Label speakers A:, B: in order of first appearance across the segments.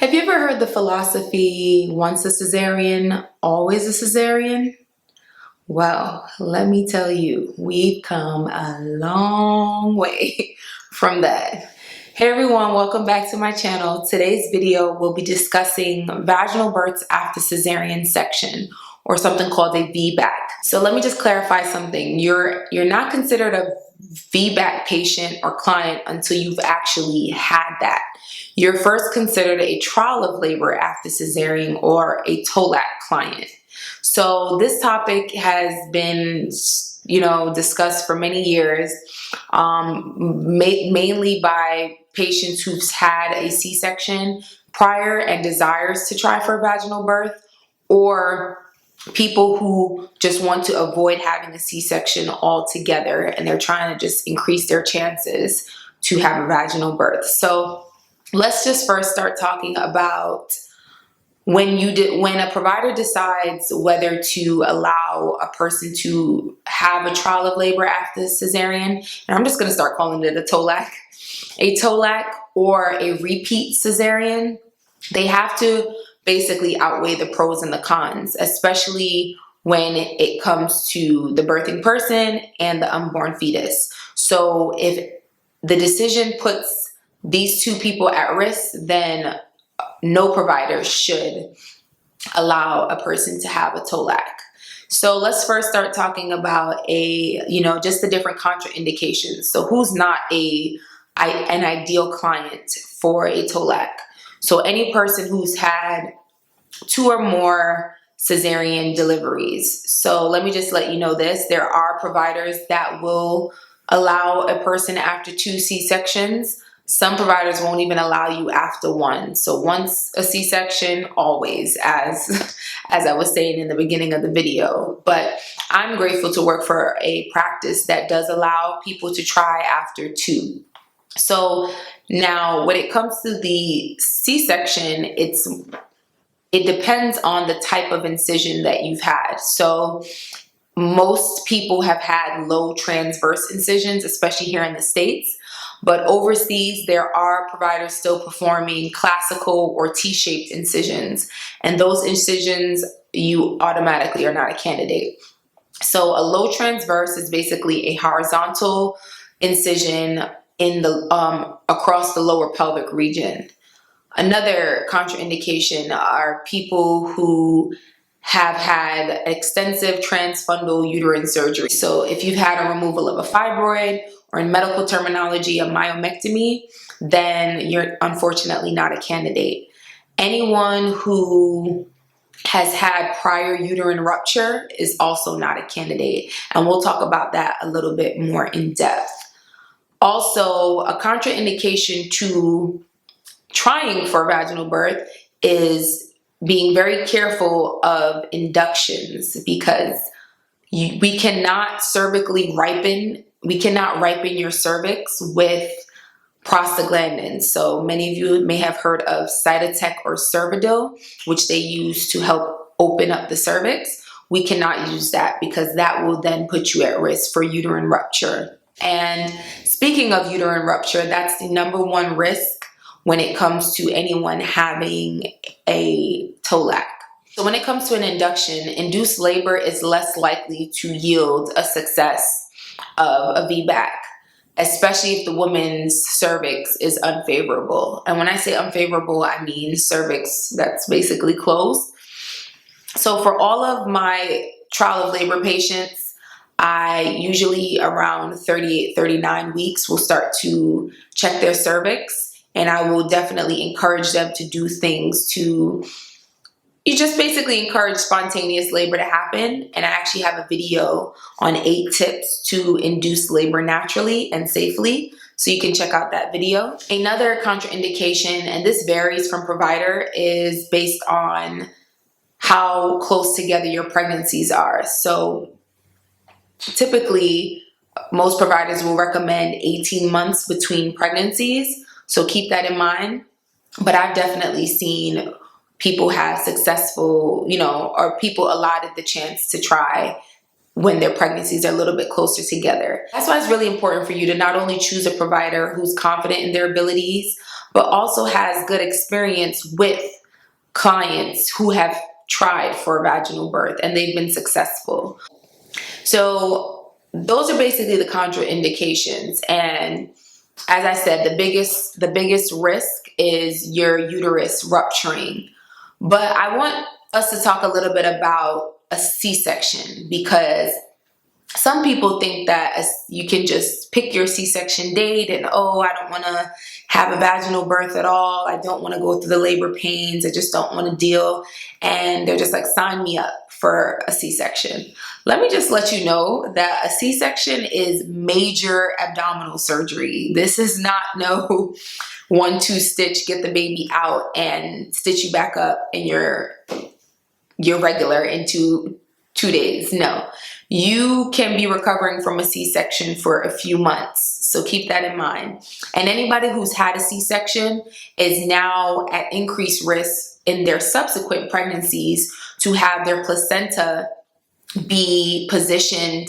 A: Have you ever heard the philosophy, once a cesarean, always a cesarean? Well, let me tell you, we've come a long way from that. Hey everyone, welcome back to my channel. Today's video will be discussing vaginal births after cesarean section, or something called a VBAC. So let me just clarify something. You're not considered a VBAC patient or client until you've actually had that. You're first considered a trial of labor after cesarean, or a TOLAC client. So this topic has been, discussed for many years, mainly by patients who've had a C-section prior and desires to try for a vaginal birth, or people who just want to avoid having a C-section altogether and they're trying to just increase their chances to have a vaginal birth. So let's just first start talking about when a provider decides whether to allow a person to have a trial of labor after cesarean, and I'm just going to start calling it a TOLAC or a repeat cesarean. They have to basically outweigh the pros and the cons, especially when it comes to the birthing person and the unborn fetus. So if the decision puts these two people at risk, then no provider should allow a person to have a TOLAC. So let's first start talking about just the different contraindications. So who's not an ideal client for a TOLAC? So any person who's had 2 or more cesarean deliveries. So let me just let you know this. There are providers that will allow a person after 2 C-sections. Some providers won't even allow you after 1. So once a C-section, always, as I was saying in the beginning of the video. But I'm grateful to work for a practice that does allow people to try after 2. So now when it comes to the C-section, it depends on the type of incision that you've had. So most people have had low transverse incisions, especially here in the States. But overseas, there are providers still performing classical or T-shaped incisions. And those incisions, you automatically are not a candidate. So a low transverse is basically a horizontal incision in the across the lower pelvic region. Another contraindication are people who have had extensive transfundal uterine surgery. So if you've had a removal of a fibroid, or in medical terminology, a myomectomy, then you're unfortunately not a candidate. Anyone who has had prior uterine rupture is also not a candidate. And we'll talk about that a little bit more in depth. Also, a contraindication to trying for vaginal birth is being very careful of inductions, because we cannot ripen your cervix with prostaglandins. So many of you may have heard of Cytotec or Cervidil, which they use to help open up the cervix. We cannot use that, because that will then put you at risk for uterine rupture. And speaking of uterine rupture, that's the #1 risk when it comes to anyone having a TOLAC. So when it comes to an induction, induced labor is less likely to yield a success of a VBAC, especially if the woman's cervix is unfavorable. And when I say unfavorable, I mean cervix that's basically closed. So for all of my trial of labor patients, I usually around 38, 39 weeks will start to check their cervix, and I will definitely encourage them to do things to just basically encourage spontaneous labor to happen. And I actually have a video on 8 tips to induce labor naturally and safely, so you can check out that video. Another contraindication, and this varies from provider, is based on how close together your pregnancies are. So typically, most providers will recommend 18 months between pregnancies, so keep that in mind. But I've definitely seen people have successful, or people allotted the chance to try when their pregnancies are a little bit closer together. That's why it's really important for you to not only choose a provider who's confident in their abilities, but also has good experience with clients who have tried for a vaginal birth and they've been successful. So those are basically the contraindications. And as I said, the biggest risk is your uterus rupturing. But I want us to talk a little bit about a C-section, because some people think that you can just pick your C-section date and, oh, I don't want to have a vaginal birth at all. I don't want to go through the labor pains. I just don't want to deal. And they're just like, sign me up for a C-section. Let me just let you know that a C-section is major abdominal surgery. This is not no 1-2 stitch, get the baby out and stitch you back up in your regular into 2 days. No, you can be recovering from a C-section for a few months. So keep that in mind. And anybody who's had a C-section is now at increased risk in their subsequent pregnancies to have their placenta be positioned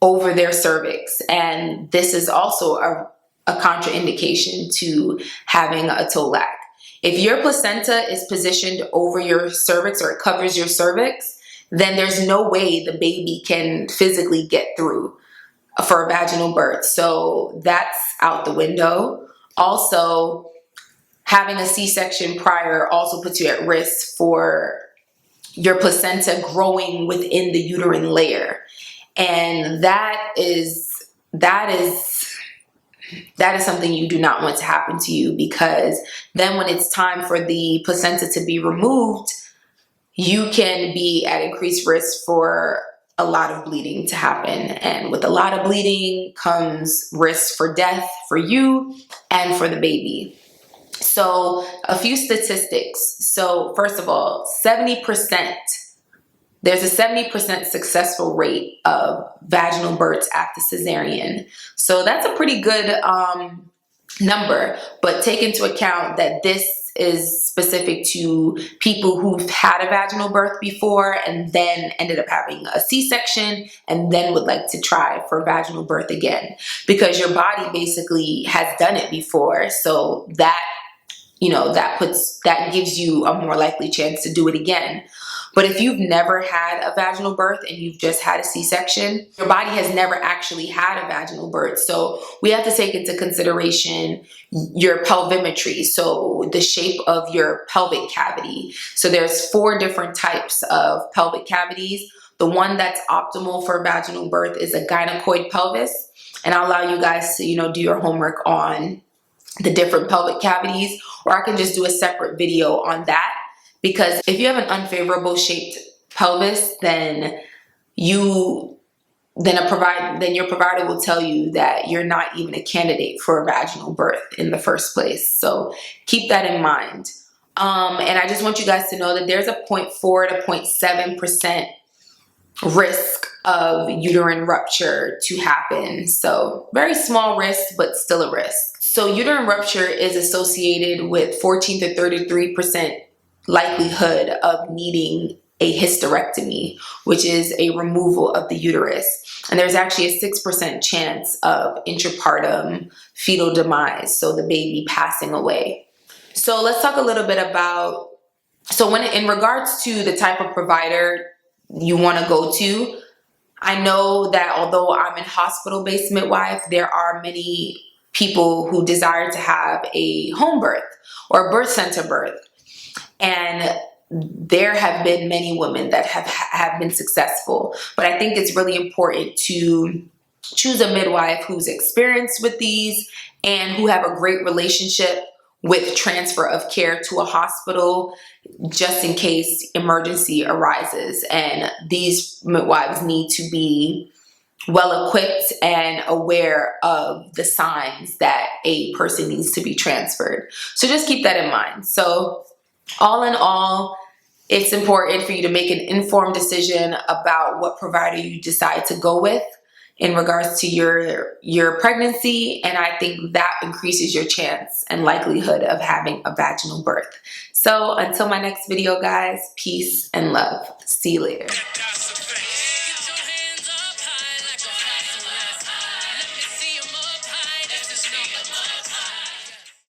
A: over their cervix. And this is also a contraindication to having a TOLAC. If your placenta is positioned over your cervix or it covers your cervix, then there's no way the baby can physically get through for a vaginal birth. So that's out the window. Also, having a C-section prior also puts you at risk for your placenta growing within the uterine layer. And that is something you do not want to happen to you, because then when it's time for the placenta to be removed, you can be at increased risk for a lot of bleeding to happen. And with a lot of bleeding comes risk for death for you and for the baby. So a few statistics. So first of all, there's a 70% successful rate of vaginal births after cesarean. So that's a pretty good number, but take into account that this is specific to people who've had a vaginal birth before and then ended up having a C-section and then would like to try for vaginal birth again, because your body basically has done it before. So that, that gives you a more likely chance to do it again. But if you've never had a vaginal birth and you've just had a C-section, your body has never actually had a vaginal birth. So we have to take into consideration your pelvimetry, so the shape of your pelvic cavity. So there's 4 different types of pelvic cavities. The one that's optimal for vaginal birth is a gynecoid pelvis. And I'll allow you guys to, do your homework on the different pelvic cavities, or I can just do a separate video on that. Because if you have an unfavorable shaped pelvis, then your provider will tell you that you're not even a candidate for a vaginal birth in the first place. So keep that in mind. And I just want you guys to know that there's a 0.4 to 0.7% risk of uterine rupture to happen. So very small risk, but still a risk. So uterine rupture is associated with 14 to 33% likelihood of needing a hysterectomy, which is a removal of the uterus. And there's actually a 6% chance of intrapartum fetal demise, so the baby passing away. So let's talk a little bit about, in regards to the type of provider you want to go to, I know that although I'm a hospital-based midwife, there are many people who desire to have a home birth or a birth center birth. And there have been many women that have been successful. But I think it's really important to choose a midwife who's experienced with these and who have a great relationship with transfer of care to a hospital, just in case emergency arises. And these midwives need to be well equipped and aware of the signs that a person needs to be transferred. So just keep that in mind. So all in all, it's important for you to make an informed decision about what provider you decide to go with in regards to your pregnancy. And I think that increases your chance and likelihood of having a vaginal birth. So until my next video, guys, peace and love. See you later.